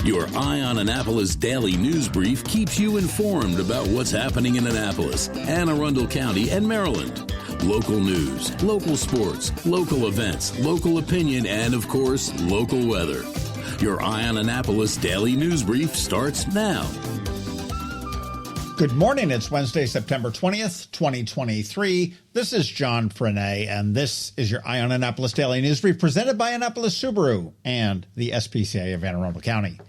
Your Eye on Annapolis daily news brief keeps you informed about what's happening in Annapolis, Anne Arundel County, and Maryland. Local news, local sports, local events, local opinion, and, of course, local weather. Your Eye on Annapolis daily news brief starts now. Good morning. It's Wednesday, September 20th, 2023. This is John Frenaye, and this is your Eye on Annapolis daily news brief presented by Annapolis Subaru and the SPCA of Anne Arundel County.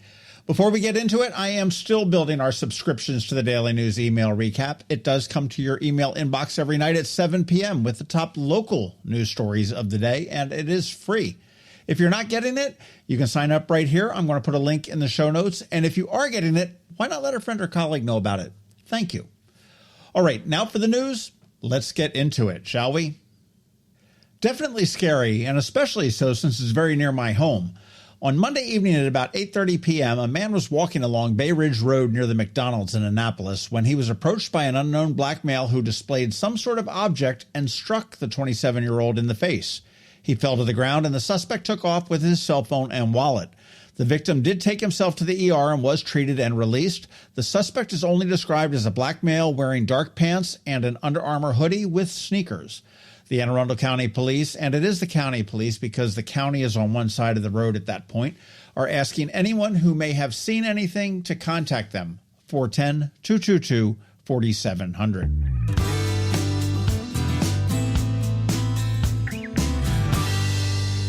Before we get into it, I am still building our subscriptions to the Daily News email recap. It does come to your email inbox every night at 7 p.m. with the top local news stories of the day, and it is free. If you're not getting it, you can sign up right here. I'm going to put a link in the show notes, and if you are getting it, why not let a friend or colleague know about it? Thank you. All right, now for the news. Let's get into it, shall we? Definitely scary, and especially so since it's very near my home. On Monday evening at about 8:30 p.m., a man was walking along Bay Ridge Road near the McDonald's in Annapolis when he was approached by an unknown black male who displayed some sort of object and struck the 27-year-old in the face. He fell to the ground, and the suspect took off with his cell phone and wallet. The victim did take himself to the ER and was treated and released. The suspect is only described as a black male wearing dark pants and an Under Armour hoodie with sneakers. The Anne Arundel County Police, and it is the county police because the county is on one side of the road at that point, are asking anyone who may have seen anything to contact them. 410-222-4700.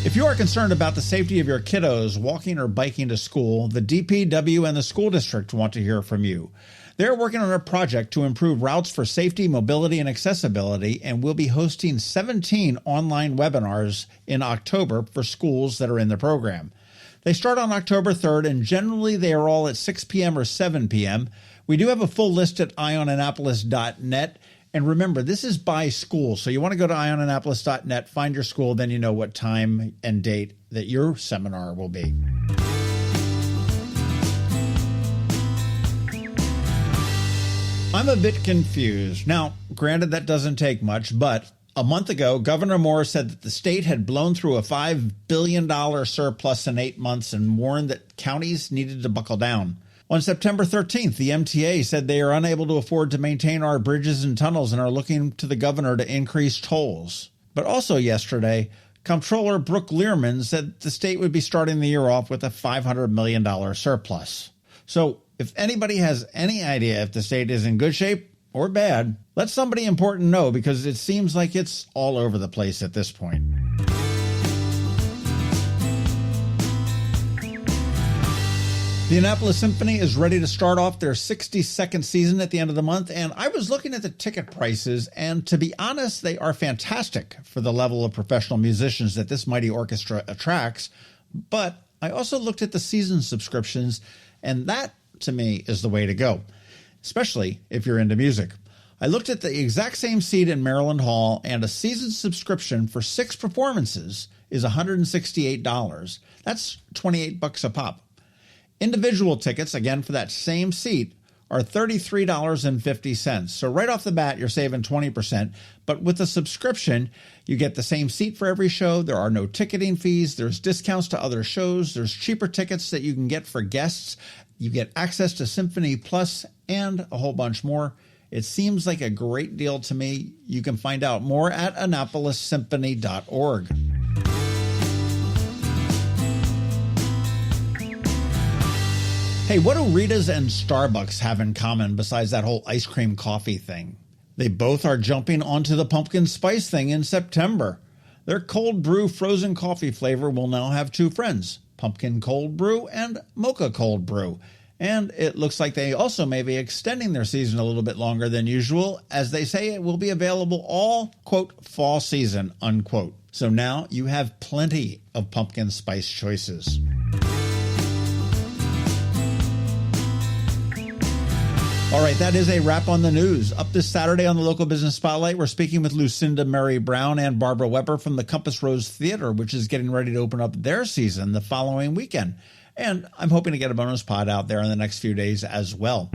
If you are concerned about the safety of your kiddos walking or biking to school, the DPW and the school district want to hear from you. They're working on a project to improve routes for safety, mobility, and accessibility, and will be hosting 17 online webinars in October for schools that are in the program. They start on October 3rd, and generally they are all at 6 p.m. or 7 p.m. We do have a full list at eyeonannapolis.net. And remember, this is by school, so you want to go to eyeonannapolis.net, find your school, then you know what time and date that your seminar will be. I'm a bit confused. Now, granted, that doesn't take much, but a month ago, Governor Moore said that the state had blown through a $5 billion surplus in 8 months and warned that counties needed to buckle down. On September 13th, the MTA said they are unable to afford to maintain our bridges and tunnels and are looking to the governor to increase tolls. But also yesterday, Comptroller Brooke Learman said the state would be starting the year off with a $500 million surplus. So if anybody has any idea if the state is in good shape or bad, let somebody important know because it seems like it's all over the place at this point. The Annapolis Symphony is ready to start off their 62nd season at the end of the month, and I was looking at the ticket prices, and to be honest, they are fantastic for the level of professional musicians that this mighty orchestra attracts. But I also looked at the season subscriptions, and that, to me, is the way to go, especially if you're into music. I looked at the exact same seat in Maryland Hall, and a season subscription for 6 performances is $168. That's $28 a pop. Individual tickets, again for that same seat, are $33.50. So right off the bat, you're saving 20%. But with a subscription, you get the same seat for every show. There are no ticketing fees. There's discounts to other shows. There's cheaper tickets that you can get for guests. You get access to Symphony Plus and a whole bunch more. It seems like a great deal to me. You can find out more at AnnapolisSymphony.org. Hey, what do Ritas and Starbucks have in common besides that whole ice cream coffee thing? They both are jumping onto the pumpkin spice thing in September. Their cold brew frozen coffee flavor will now have 2 friends, pumpkin cold brew and mocha cold brew. And it looks like they also may be extending their season a little bit longer than usual, as they say it will be available all, quote, fall season, unquote. So now you have plenty of pumpkin spice choices. All right, that is a wrap on the news. Up this Saturday on the Local Business Spotlight, we're speaking with Lucinda Mary Brown and Barbara Weber from the Compass Rose Theater, which is getting ready to open up their season the following weekend. And I'm hoping to get a bonus pod out there in the next few days as well.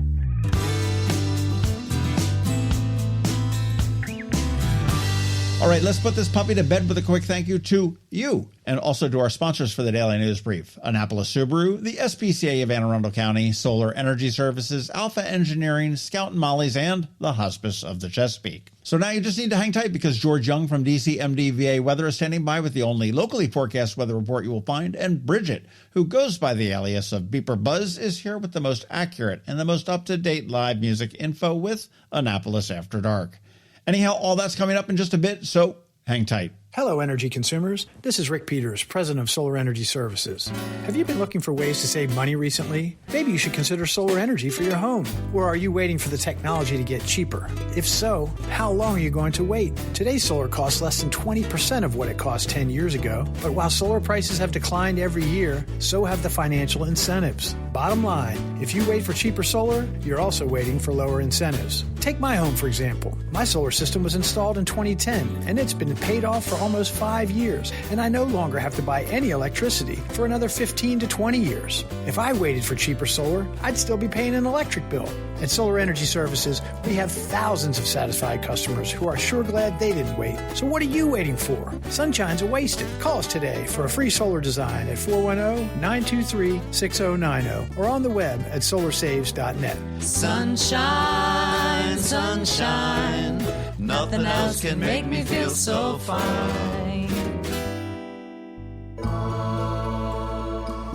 All right, let's put this puppy to bed with a quick thank you to you and also to our sponsors for the Daily News Brief: Annapolis Subaru, the SPCA of Anne Arundel County, Solar Energy Services, Alpha Engineering, Scout and Molly's, and the Hospice of the Chesapeake. So now you just need to hang tight because George Young from DCMDVA Weather is standing by with the only locally forecast weather report you will find, and Bridget, who goes by the alias of BeeprBuzz, is here with the most accurate and the most up-to-date live music info with Annapolis After Dark. Anyhow, all that's coming up in just a bit, so hang tight. Hello, energy consumers. This is Rick Peters, president of Solar Energy Services. Have you been looking for ways to save money recently? Maybe you should consider solar energy for your home. Or are you waiting for the technology to get cheaper? If so, how long are you going to wait? Today's solar costs less than 20% of what it cost 10 years ago. But while solar prices have declined every year, so have the financial incentives. Bottom line, if you wait for cheaper solar, you're also waiting for lower incentives. Take my home, for example. My solar system was installed in 2010, and it's been paid off for almost 5 years, and I no longer have to buy any electricity for another 15 to 20 years. If I waited for cheaper solar, I'd still be paying an electric bill. At Solar Energy Services, we have thousands of satisfied customers who are sure glad they didn't wait. So what are you waiting for? Sunshine's a wasted. Call us today for a free solar design at 410-923-6090 or on the web at solarsaves.net. Sunshine, sunshine, nothing else can make me feel so fine.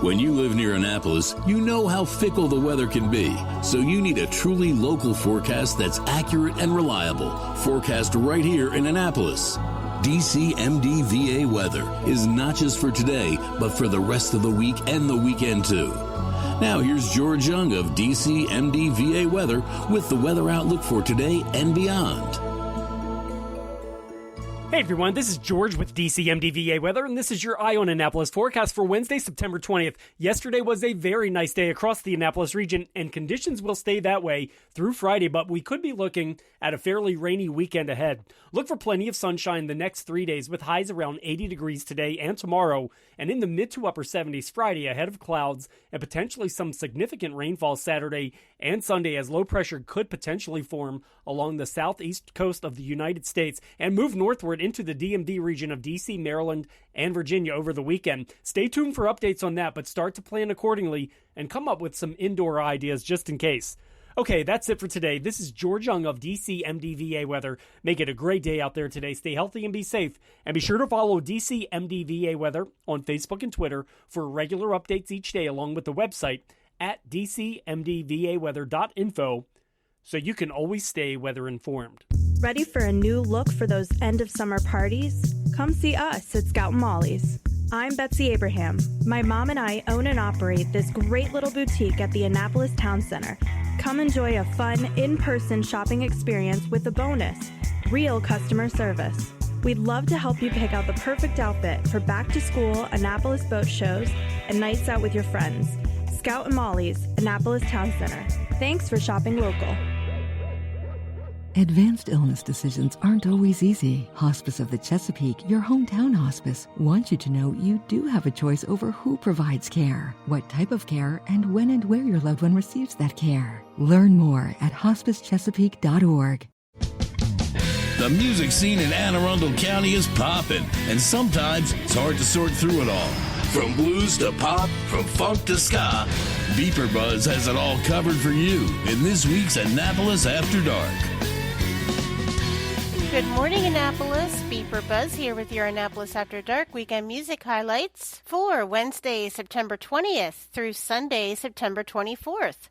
When you live near Annapolis, you know how fickle the weather can be. So you need a truly local forecast that's accurate and reliable. Forecast right here in Annapolis. DCMDVA weather is not just for today, but for the rest of the week and the weekend too. Now here's George Young of DCMDVA weather with the weather outlook for today and beyond. Hey everyone, this is George with DCMDVA Weather, and this is your Eye on Annapolis forecast for Wednesday, September 20th. Yesterday was a very nice day across the Annapolis region, and conditions will stay that way through Friday, but we could be looking at a fairly rainy weekend ahead. Look for plenty of sunshine the next 3 days with highs around 80 degrees today and tomorrow, and in the mid to upper 70s Friday ahead of clouds and potentially some significant rainfall Saturday and Sunday as low pressure could potentially form along the southeast coast of the United States and move northward into the DMD region of D.C., Maryland, and Virginia over the weekend. Stay tuned for updates on that, but start to plan accordingly and come up with some indoor ideas just in case. Okay, that's it for today. This is George Young of DCMDVA Weather. Make it a great day out there today. Stay healthy and be safe. And be sure to follow DCMDVA Weather on Facebook and Twitter for regular updates each day, along with the website at dcmdvaweather.info, so you can always stay weather informed. Ready for a new look for those end of summer parties? Come see us at Scout and Molly's. I'm Betsy Abraham. My mom and I own and operate this great little boutique at the Annapolis Town Center. Come enjoy a fun, in-person shopping experience with a bonus, real customer service. We'd love to help you pick out the perfect outfit for back-to-school Annapolis boat shows and nights out with your friends. Scout and Molly's, Annapolis Town Center. Thanks for shopping local. Advanced illness decisions aren't always easy. Hospice of the Chesapeake, your hometown hospice, wants you to know you do have a choice over who provides care, what type of care, and when and where your loved one receives that care. Learn more at hospicechesapeake.org. The music scene in Anne Arundel County is popping, and sometimes it's hard to sort through it all. From blues to pop, from funk to ska, BeeprBuzz has it all covered for you in this week's Annapolis After Dark. Good morning, Annapolis. BeeprBuzz here with your Annapolis After Dark weekend music highlights for Wednesday, September 20th through Sunday, September 24th.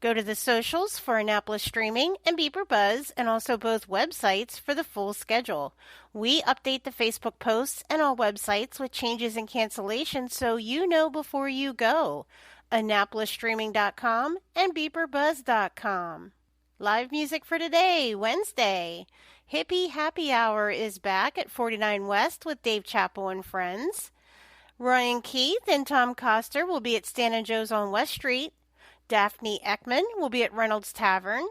Go to the socials for Annapolis Streaming and BeeprBuzz, and also both websites for the full schedule. We update the Facebook posts and all websites with changes and cancellations so you know before you go. AnnapolisStreaming.com and BeeprBuzz.com. Live music for today, Wednesday. Hippie Happy Hour is back at 49 West with Dave Chappell and friends. Ryan Keith and Tom Coster will be at Stan & Joe's on West Street. Daphne Ekman will be at Reynolds Tavern.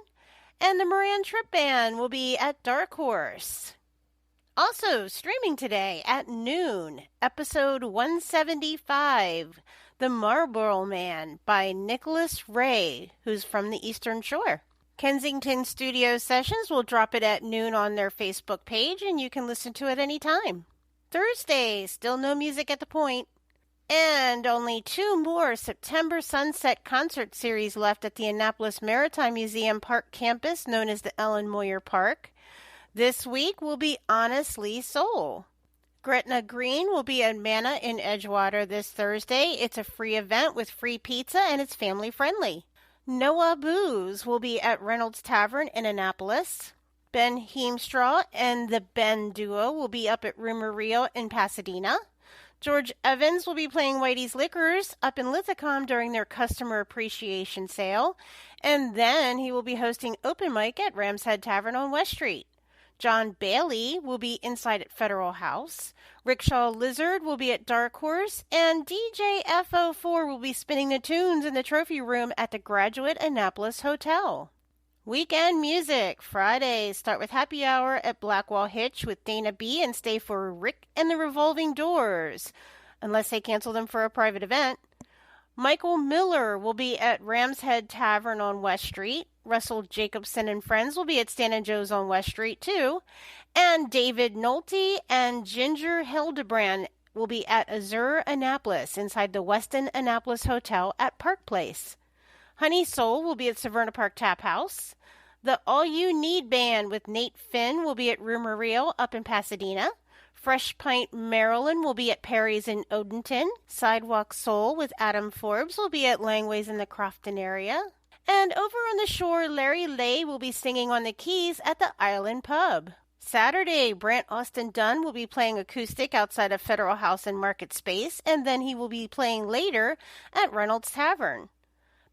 And the Moran Trip Band will be at Dark Horse. Also streaming today at noon, episode 175, The Marlboro Man by Nicholas Ray, who's from the Eastern Shore. Kensington Studio Sessions will drop it at noon on their Facebook page, and you can listen to it anytime. Thursday, still no music at the Point. And only 2 more September Sunset concert series left at the Annapolis Maritime Museum Park campus, known as the Ellen Moyer Park. This week will be Honestly Soul. Gretna Green will be at Manna in Edgewater this Thursday. It's a free event with free pizza, and it's family friendly. Noah Booze will be at Reynolds Tavern in Annapolis. Ben Heemstraw and the Ben Duo will be up at Rumorio in Pasadena. George Evans will be playing Whitey's Liquors up in Lithicum during their customer appreciation sale. And then he will be hosting open mic at Ram's Head Tavern on West Street. John Bailey will be inside at Federal House. Rickshaw Lizard will be at Dark Horse. And DJ FO4 will be spinning the tunes in the trophy room at the Graduate Annapolis Hotel. Weekend music. Fridays start with Happy Hour at Blackwall Hitch with Dana B. and stay for Rick and the Revolving Doors, unless they cancel them for a private event. Michael Miller will be at Ram's Head Tavern on West Street. Russell Jacobson and Friends will be at Stan & Joe's on West Street, too. And David Nolte and Ginger Hildebrand will be at Azure Annapolis inside the Westin Annapolis Hotel at Park Place. Honey Soul will be at Severna Park Tap House. The All You Need Band with Nate Finn will be at Rumorio up in Pasadena. Fresh Pint Maryland will be at Perry's in Odenton. Sidewalk Soul with Adam Forbes will be at Langway's in the Crofton area. And over on the shore, Larry Lay will be singing on the keys at the Island Pub. Saturday, Brant Austin Dunn will be playing acoustic outside of Federal House and Market Space, and then he will be playing later at Reynolds Tavern.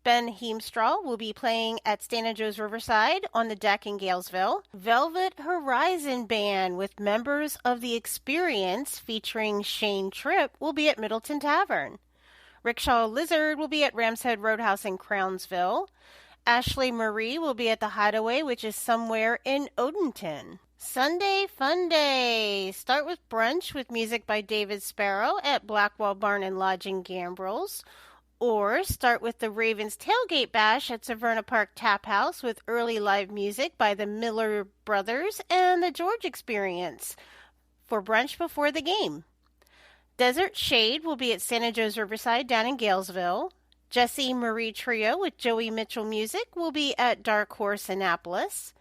Ben Heemstraw will be playing at Stan & Joe's Riverside on the deck in Galesville. Velvet Horizon Band with members of The Experience featuring Shane Tripp will be at Middleton Tavern. Rickshaw Lizard will be at Ram's Head Roadhouse in Crownsville. Ashley Marie will be at the Hideaway, which is somewhere in Odenton. Sunday Fun Day. Start with brunch with music by David Sparrow at Blackwall Barn and Lodge in Gambrills. Or start with the Ravens Tailgate Bash at Severna Park Tap House with early live music by the Miller Brothers and the George Experience for brunch before the game. Desert Shade will be at Stan & Joe's Riverside down in Galesville. Jesse Marie Trio with Joey Mitchell Music will be at Dark Horse Annapolis.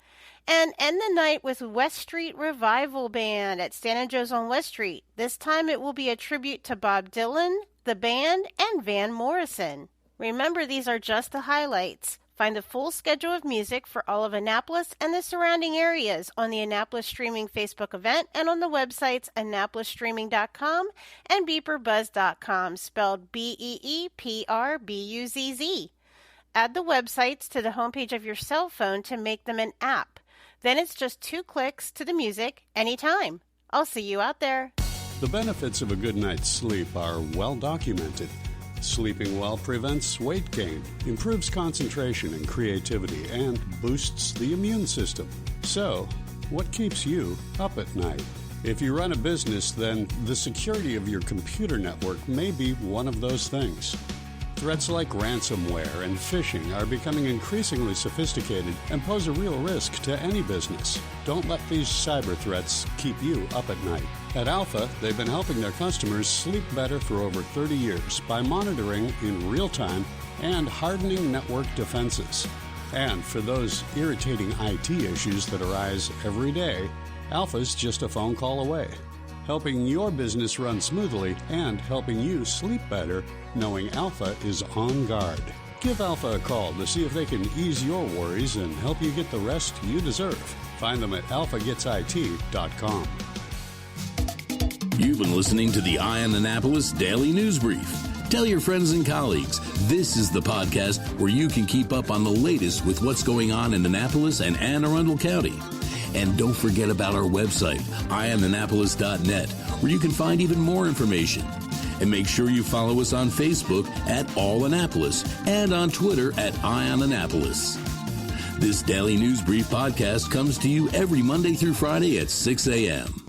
And end the night with West Street Revival Band at Stan & Joe's on West Street. This time it will be a tribute to Bob Dylan, the band, and Van Morrison. Remember, these are just the highlights. Find the full schedule of music for all of Annapolis and the surrounding areas on the Annapolis Streaming Facebook event and on the websites AnnapolisStreaming.com and BeeprBuzz.com, spelled BeeprBuzz. Add the websites to the homepage of your cell phone to make them an app. Then it's just 2 clicks to the music anytime. I'll see you out there. The benefits of a good night's sleep are well documented. Sleeping well prevents weight gain, improves concentration and creativity, and boosts the immune system. So, what keeps you up at night? If you run a business, then the security of your computer network may be one of those things. Threats like ransomware and phishing are becoming increasingly sophisticated and pose a real risk to any business. Don't let these cyber threats keep you up at night. At Alpha, they've been helping their customers sleep better for over 30 years by monitoring in real time and hardening network defenses. And for those irritating IT issues that arise every day, Alpha's just a phone call away, helping your business run smoothly and helping you sleep better knowing Alpha is on guard. Give Alpha a call to see if they can ease your worries and help you get the rest you deserve. Find them at alphagetsit.com. You've been listening to the Eye on Annapolis Daily News Brief. Tell your friends and colleagues, this is the podcast where you can keep up on the latest with what's going on in Annapolis and Anne Arundel County. And don't forget about our website, eyeonannapolis.net, where you can find even more information. And make sure you follow us on Facebook at All Annapolis and on Twitter at Eye on Annapolis. This Daily News Brief podcast comes to you every Monday through Friday at 6 a.m.